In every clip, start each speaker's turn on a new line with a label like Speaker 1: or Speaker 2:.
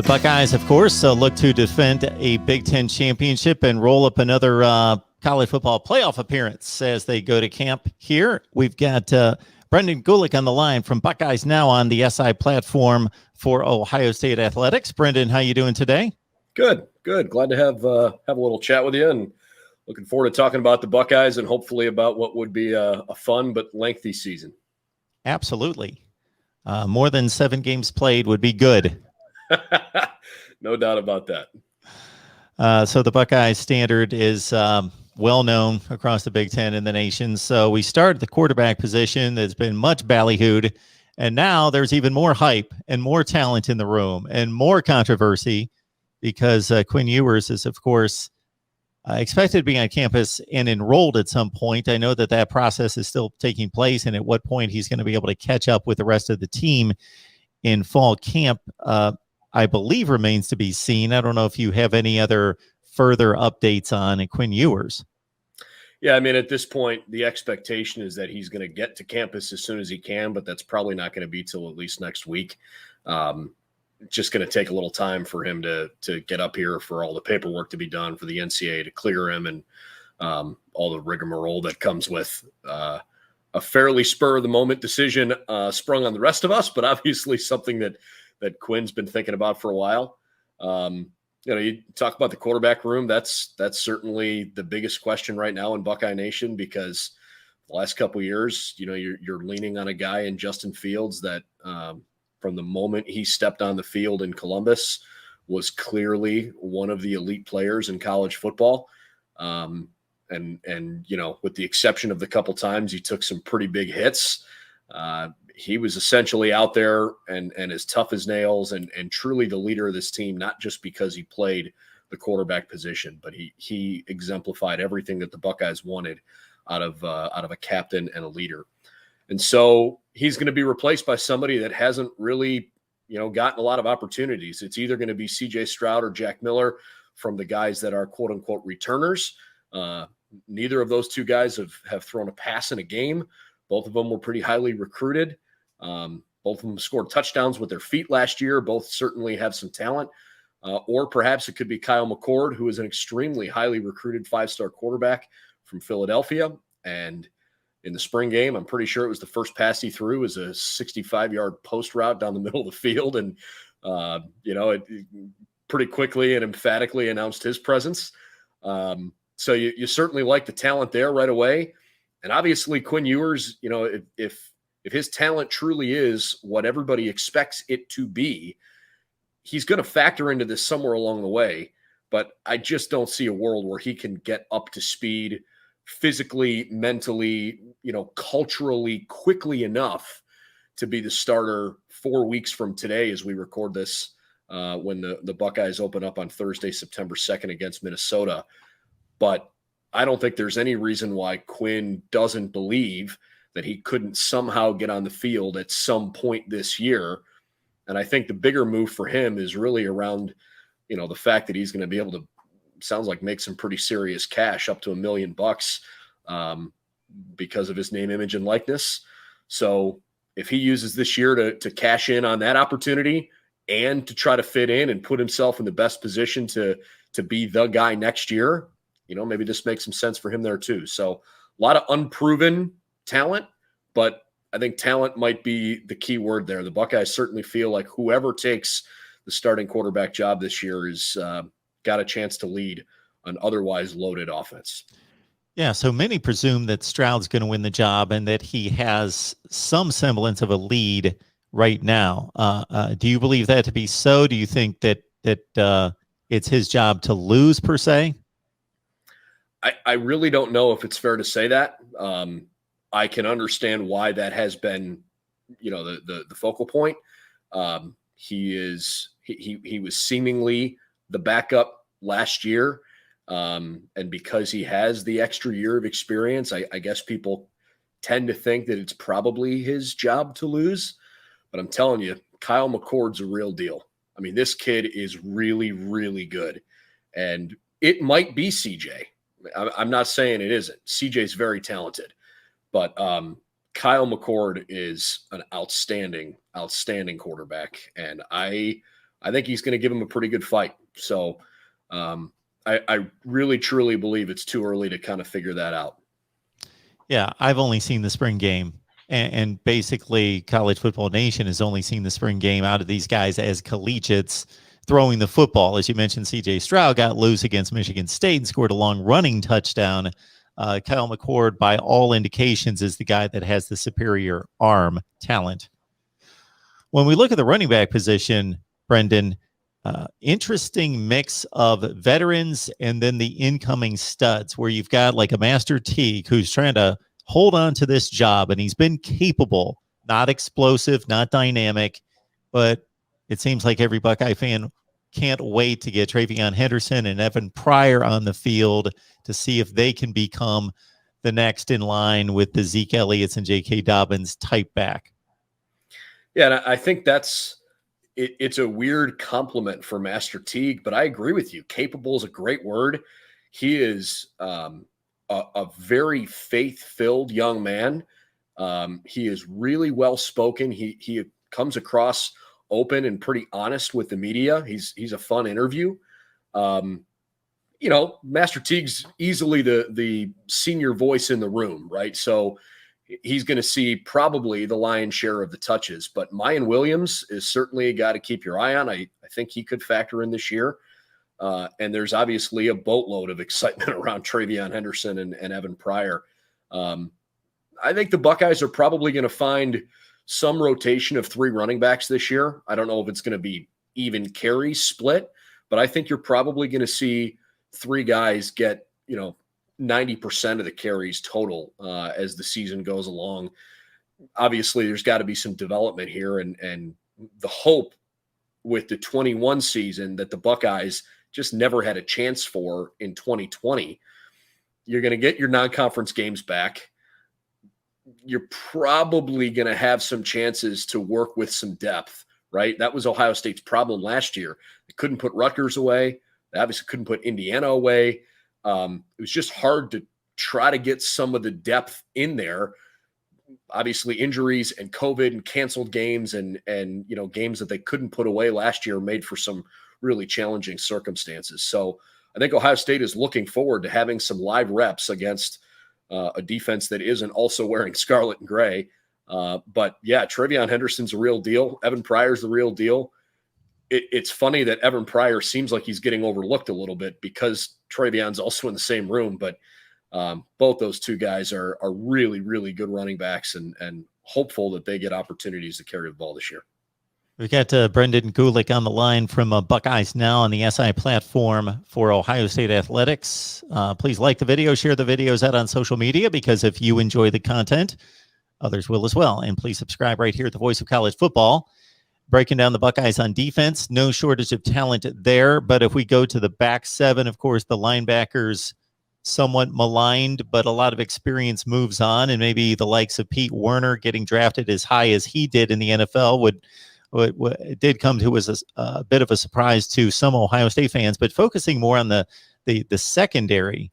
Speaker 1: Buckeyes, of course, look to defend a Big Ten championship and roll up another college football playoff appearance as they go to camp here. We've got Brendan Gulick on the line from Buckeyes Now on the SI platform for Ohio State Athletics. Brendan, how you doing today?
Speaker 2: Good. Glad to have a little chat with you, and looking forward to talking about the Buckeyes and hopefully about what would be a fun but lengthy season.
Speaker 1: Absolutely. More than 7 games played would be good.
Speaker 2: No doubt about that.
Speaker 1: So the Buckeyes standard is well known across the Big Ten and the nation. So we started the quarterback position that's been much ballyhooed, and now there's even more hype and more talent in the room and more controversy because Quinn Ewers is, of course, expected to be on campus and enrolled at some point. I know that process is still taking place, and at what point he's going to be able to catch up with the rest of the team in fall camp, I believe remains to be seen. I don't know if you have any other further updates on Quinn Ewers.
Speaker 2: Yeah, I mean, at this point, the expectation is that he's going to get to campus as soon as he can, but that's probably not going to be till at least next week. Just going to take a little time for him to get up here, for all the paperwork to be done, for the NCAA to clear him, and all the rigmarole that comes with a fairly spur-of-the-moment decision sprung on the rest of us, but obviously something that Quinn's been thinking about for a while. You talk about the quarterback room. That's certainly the biggest question right now in Buckeye Nation, because the last couple of years, you're leaning on a guy in Justin Fields that from the moment he stepped on the field in Columbus was clearly one of the elite players in college football. And with the exception of the couple times he took some pretty big hits, he was essentially out there and as tough as nails and truly the leader of this team, not just because he played the quarterback position, but he exemplified everything that the Buckeyes wanted out of a captain and a leader. And so he's going to be replaced by somebody that hasn't really, gotten a lot of opportunities. It's either going to be CJ Stroud or Jack Miller from the guys that are quote unquote returners. Neither of those two guys have thrown a pass in a game. Both of them were pretty highly recruited. Both of them scored touchdowns with their feet last year. Both certainly have some talent. Or perhaps it could be Kyle McCord, who is an extremely highly recruited 5-star quarterback from Philadelphia. And in the spring game, I'm pretty sure it was the first pass he threw was a 65-yard post route down the middle of the field. And, it pretty quickly and emphatically announced his presence. So you certainly like the talent there right away. And obviously Quinn Ewers, if his talent truly is what everybody expects it to be, he's going to factor into this somewhere along the way. But I just don't see a world where he can get up to speed physically, mentally, culturally quickly enough to be the starter 4 weeks from today as we record this, when the Buckeyes open up on Thursday, September 2nd against Minnesota. But I don't think there's any reason why Quinn doesn't believe that he couldn't somehow get on the field at some point this year. And I think the bigger move for him is really around, the fact that he's going to be able to, sounds like, make some pretty serious cash, up to $1 million, because of his name, image, and likeness. So if he uses this year to cash in on that opportunity and to try to fit in and put himself in the best position to be the guy next year, maybe this makes some sense for him there too. So a lot of unproven talent, but I think talent might be the key word there. The Buckeyes certainly feel like whoever takes the starting quarterback job this year is got a chance to lead an otherwise loaded offense.
Speaker 1: Yeah, so many presume that Stroud's going to win the job and that he has some semblance of a lead right now. Do you believe that to be so? Do you think that it's his job to lose, per se?
Speaker 2: I really don't know if it's fair to say that. I can understand why that has been, the focal point. He was seemingly the backup last year. And because he has the extra year of experience, I guess people tend to think that it's probably his job to lose. But I'm telling you, Kyle McCord's a real deal. I mean, this kid is really, really good. And it might be CJ. I'm not saying it isn't. CJ's very talented. But Kyle McCord is an outstanding quarterback. And I I think he's going to give him a pretty good fight. So I really, truly believe it's too early to kind of figure that out.
Speaker 1: Yeah, I've only seen the spring game, and basically College Football Nation has only seen the spring game out of these guys as collegiates throwing the football. As you mentioned, C.J. Stroud got loose against Michigan State and scored a long running touchdown. Kyle McCord, by all indications, is the guy that has the superior arm talent. When we look at the running back position, Brendan, interesting mix of veterans and then the incoming studs, where you've got like a Master Teague who's trying to hold on to this job, and he's been capable, not explosive, not dynamic, but it seems like every Buckeye fan can't wait to get Travion Henderson and Evan Pryor on the field to see if they can become the next in line with the Zeke Elliott's and J.K. Dobbins type back.
Speaker 2: Yeah, and I think it's a weird compliment for Master Teague, but I agree with you. Capable is a great word. He is a very faith-filled young man. He is really well-spoken. He comes across open and pretty honest with the media. He's a fun interview. Master Teague's easily the senior voice in the room, right? So he's going to see probably the lion's share of the touches. But Mayan Williams is certainly a guy to keep your eye on. I think he could factor in this year. And there's obviously a boatload of excitement around Travion Henderson and Evan Pryor. I think the Buckeyes are probably going to find some rotation of 3 running backs this year. I don't know if it's going to be even carry split, but I think you're probably going to see 3 guys get, 90% of the carries total as the season goes along. Obviously, there's got to be some development here, and the hope with the 21 season that the Buckeyes just never had a chance for in 2020. You're going to get your non-conference games back. You're probably going to have some chances to work with some depth, right? That was Ohio State's problem last year. They couldn't put Rutgers away. They obviously couldn't put Indiana away. It was just hard to try to get some of the depth in there. Obviously, injuries and COVID and canceled games and games that they couldn't put away last year made for some really challenging circumstances. So I think Ohio State is looking forward to having some live reps against a defense that isn't also wearing scarlet and gray. But yeah, Travion Henderson's a real deal. Evan Pryor's the real deal. It's funny that Evan Pryor seems like he's getting overlooked a little bit because Travion's also in the same room, but both those 2 guys are really, really good running backs and hopeful that they get opportunities to carry the ball this year.
Speaker 1: We've got Brendan Gulick on the line from Buckeyes Now on the SI platform for Ohio State Athletics. Please like the video, share the videos out on social media, because if you enjoy the content, others will as well. And please subscribe right here at the Voice of College Football. Breaking down the Buckeyes on defense, no shortage of talent there. But if we go to the back 7, of course, the linebackers somewhat maligned, but a lot of experience moves on. And maybe the likes of Pete Werner getting drafted as high as he did in the NFL it did come to as a bit of a surprise to some Ohio State fans. But focusing more on the secondary,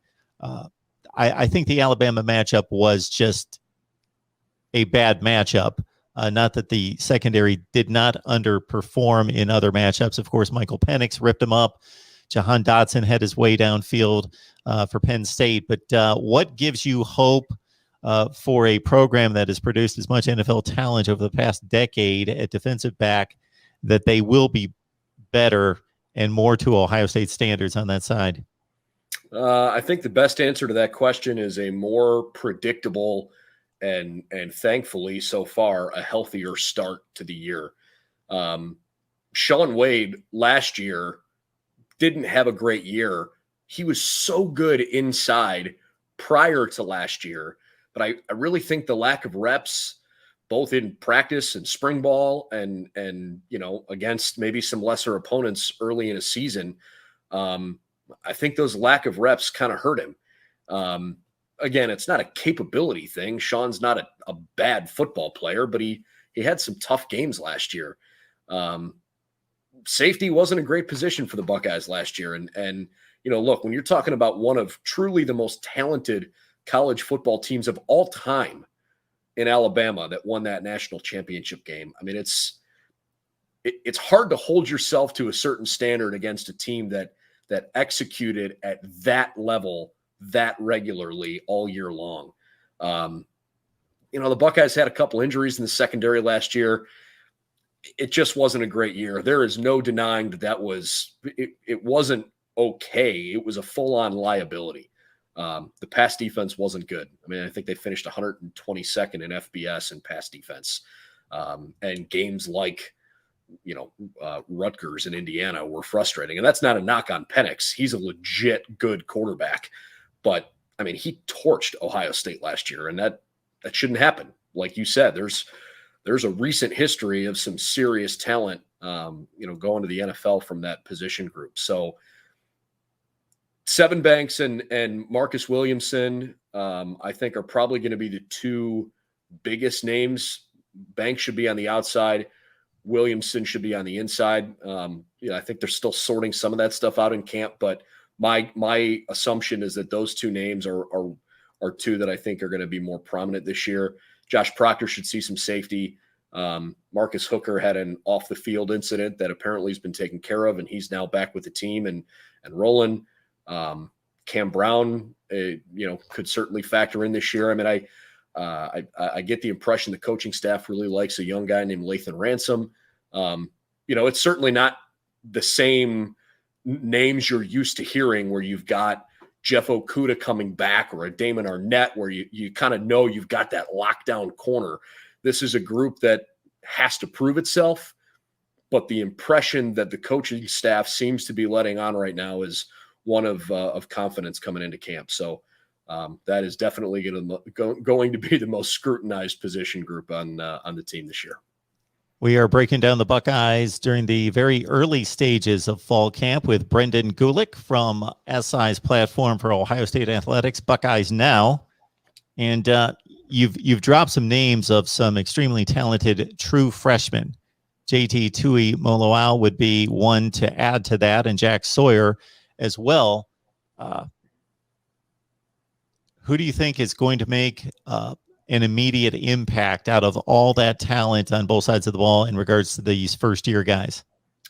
Speaker 1: I think the Alabama matchup was just a bad matchup. Not that the secondary did not underperform in other matchups. Of course, Michael Penix ripped him up. Jahan Dotson had his way downfield for Penn State. But what gives you hope for a program that has produced as much NFL talent over the past decade at defensive back that they will be better and more to Ohio State standards on that side?
Speaker 2: I think the best answer to that question is a more predictable and thankfully so far a healthier start to the year. Shaun Wade last year didn't have a great year. He was so good inside prior to last year, but I really think the lack of reps, both in practice and spring ball and against maybe some lesser opponents early in a season, I think those lack of reps kind of hurt him. Again, it's not a capability thing. Shaun's not a bad football player, but he had some tough games last year. Safety wasn't a great position for the Buckeyes last year. And look, when you're talking about one of truly the most talented college football teams of all time in Alabama that won that national championship game, I mean, it's it's hard to hold yourself to a certain standard against a team that executed at that level that regularly all year long. The Buckeyes had a couple injuries in the secondary last year. It just wasn't a great year. There is no denying that it wasn't okay. It was a full-on liability. The pass defense wasn't good. I mean, I think they finished 122nd in FBS in pass defense. And games like, Rutgers and Indiana were frustrating. And that's not a knock on Penix. He's a legit good quarterback. But, I mean, he torched Ohio State last year, and that shouldn't happen. Like you said, there's a recent history of some serious talent, going to the NFL from that position group. So Sevyn Banks and Marcus Williamson, I think, are probably going to be the two biggest names. Banks should be on the outside. Williamson should be on the inside. I think they're still sorting some of that stuff out in camp, but my assumption is that those two names are two that I think are going to be more prominent this year. Josh Proctor should see some safety. Marcus Hooker had an off the field incident that apparently has been taken care of, and he's now back with the team and rolling. Cam Brown, could certainly factor in this year. I mean, I get the impression the coaching staff really likes a young guy named Lathan Ransom. It's certainly not the same names you're used to hearing where you've got Jeff Okudah coming back or a Damon Arnett where you kind of know you've got that lockdown corner. This is a group that has to prove itself, but the impression that the coaching staff seems to be letting on right now is one of confidence coming into camp. So that is definitely going to be the most scrutinized position group on the team this year.
Speaker 1: We are breaking down the Buckeyes during the very early stages of fall camp with Brendan Gulick from SI's platform for Ohio State Athletics, Buckeyes Now. And you've dropped some names of some extremely talented true freshmen. JT Tuimoloau would be one to add to that, and Jack Sawyer as well. Who do you think is going to make an immediate impact out of all that talent on both sides of the ball in regards to these first-year guys?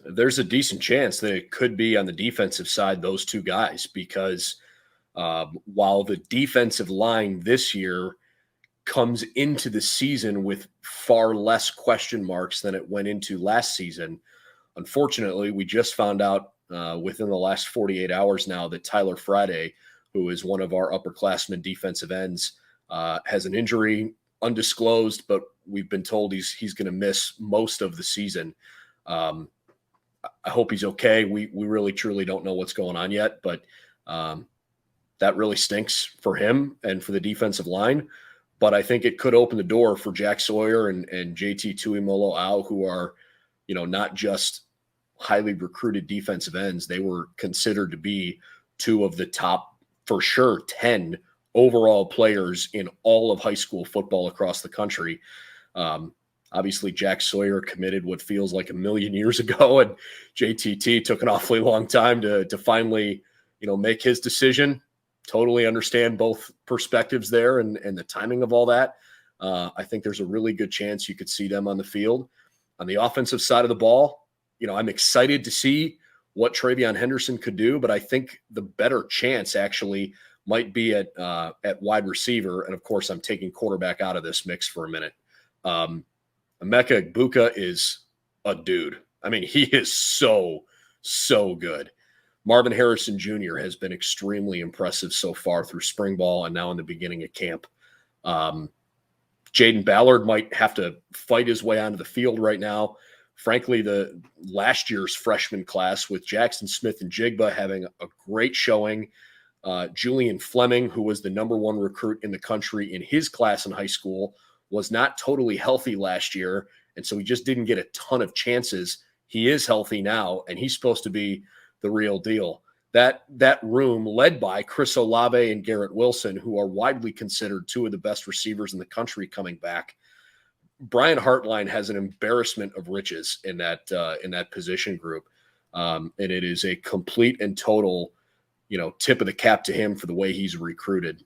Speaker 2: There's a decent chance that it could be on the defensive side, those two guys, because while the defensive line this year comes into the season with far less question marks than it went into last season, unfortunately, we just found out within the last 48 hours now that Tyler Friday, who is one of our upperclassmen defensive ends, has an injury, undisclosed, but we've been told he's going to miss most of the season. I hope he's okay. We really truly don't know what's going on yet, but that really stinks for him and for the defensive line. But I think it could open the door for Jack Sawyer and JT Tuimoloau, who are, not just highly recruited defensive ends. They were considered to be two of the top, for sure, 10 overall players in all of high school football across the country. Obviously, Jack Sawyer committed what feels like a million years ago, and JTT took an awfully long time to finally, make his decision. Totally understand both perspectives there and the timing of all that. I think there's a really good chance you could see them on the field. On the offensive side of the ball, I'm excited to see what Travion Henderson could do, but I think the better chance actually might be at wide receiver. And of course, I'm taking quarterback out of this mix for a minute. Emeka Egbuka is a dude. I mean, he is so good. Marvin Harrison Jr. has been extremely impressive so far through spring ball and now in the beginning of camp. Jaden Ballard might have to fight his way onto the field right now. Frankly, the last year's freshman class with Jackson Smith and Jigba having a great showing. Julian Fleming, who was the number one recruit in the country in his class in high school, was not totally healthy last year, and so he just didn't get a ton of chances. He is healthy now, and he's supposed to be the real deal. That room, led by Chris Olave and Garrett Wilson, who are widely considered two of the best receivers in the country coming back. Brian Hartline has an embarrassment of riches in that position group, and it is a complete and total, tip of the cap to him for the way he's recruited.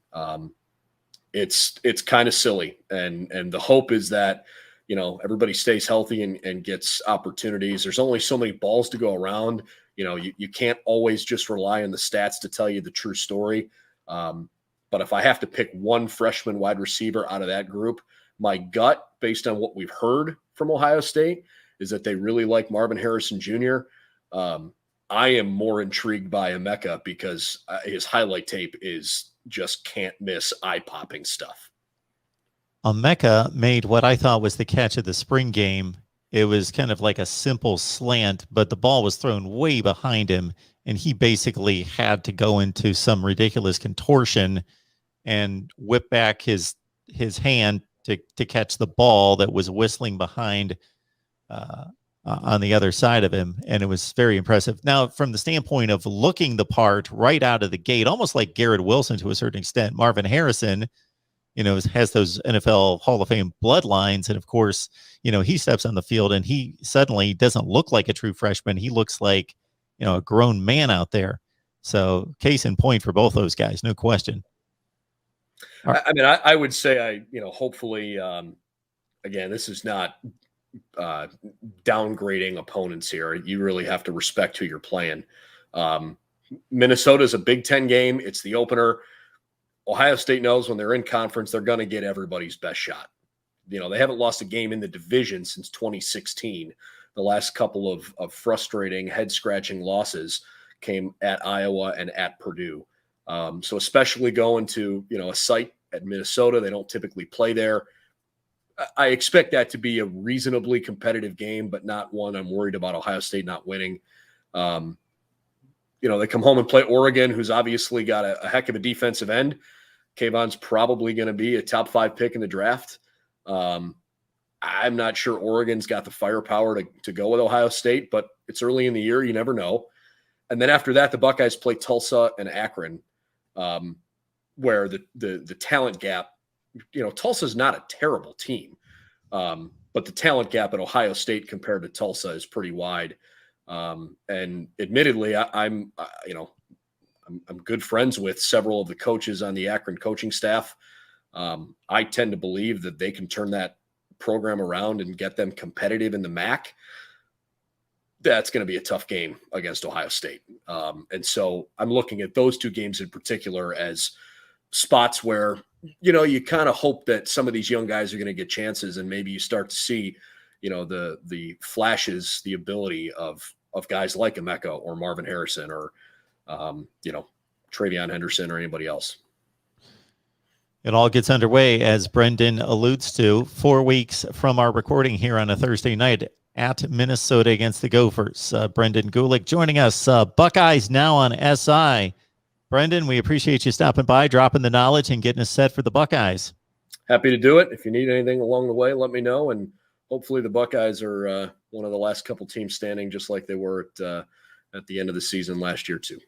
Speaker 2: It's kind of silly, and the hope is that everybody stays healthy and gets opportunities. There's only so many balls to go around. You can't always just rely on the stats to tell you the true story. But if I have to pick one freshman wide receiver out of that group, my gut, based on what we've heard from Ohio State, is that they really like Marvin Harrison Jr. I am more intrigued by Emeka because his highlight tape is just can't miss, eye-popping stuff.
Speaker 1: Emeka made what I thought was the catch of the spring game. It was kind of like a simple slant, but the ball was thrown way behind him, and he basically had to go into some ridiculous contortion and whip back his hand to catch the ball that was whistling behind on the other side of him, and it was very impressive. Now, from the standpoint of looking the part right out of the gate, almost like Garrett Wilson to a certain extent, Marvin Harrison, has those NFL Hall of Fame bloodlines. And of course, he steps on the field and he suddenly doesn't look like a true freshman. He looks like, a grown man out there. So case in point for both those guys, no question.
Speaker 2: I mean, I would say hopefully, again, this is not downgrading opponents here. You really have to respect who you're playing. Minnesota is a Big Ten game. It's the opener. Ohio State knows when they're in conference, they're going to get everybody's best shot. They haven't lost a game in the division since 2016. The last couple of frustrating, head-scratching losses came at Iowa and at Purdue. So especially going to, a site at Minnesota, they don't typically play there. I expect that to be a reasonably competitive game, but not one I'm worried about Ohio State not winning. They come home and play Oregon, who's obviously got a heck of a defensive end. Kayvon's probably going to be a top 5 pick in the draft. I'm not sure Oregon's got the firepower to go with Ohio State, but it's early in the year. You never know. And then after that, the Buckeyes play Tulsa and Akron, where the talent gap, Tulsa's not a terrible team, but the talent gap at Ohio State compared to Tulsa is pretty wide. And admittedly, I'm good friends with several of the coaches on the Akron coaching staff. I tend to believe that they can turn that program around and get them competitive in the MAC. That's going to be a tough game against Ohio State. And so I'm looking at those two games in particular as spots where, you kind of hope that some of these young guys are going to get chances, and maybe you start to see, the flashes, the ability of guys like Emeka or Marvin Harrison or, Travion Henderson or anybody else.
Speaker 1: It all gets underway, as Brendan alludes to, 4 weeks from our recording here on a Thursday night at Minnesota against the Gophers. Brendan Gulick joining us. Buckeyes now on SI. Brendan, we appreciate you stopping by, dropping the knowledge, and getting us set for the Buckeyes.
Speaker 2: Happy to do it. If you need anything along the way, let me know. And hopefully the Buckeyes are one of the last couple teams standing, just like they were at the end of the season last year too.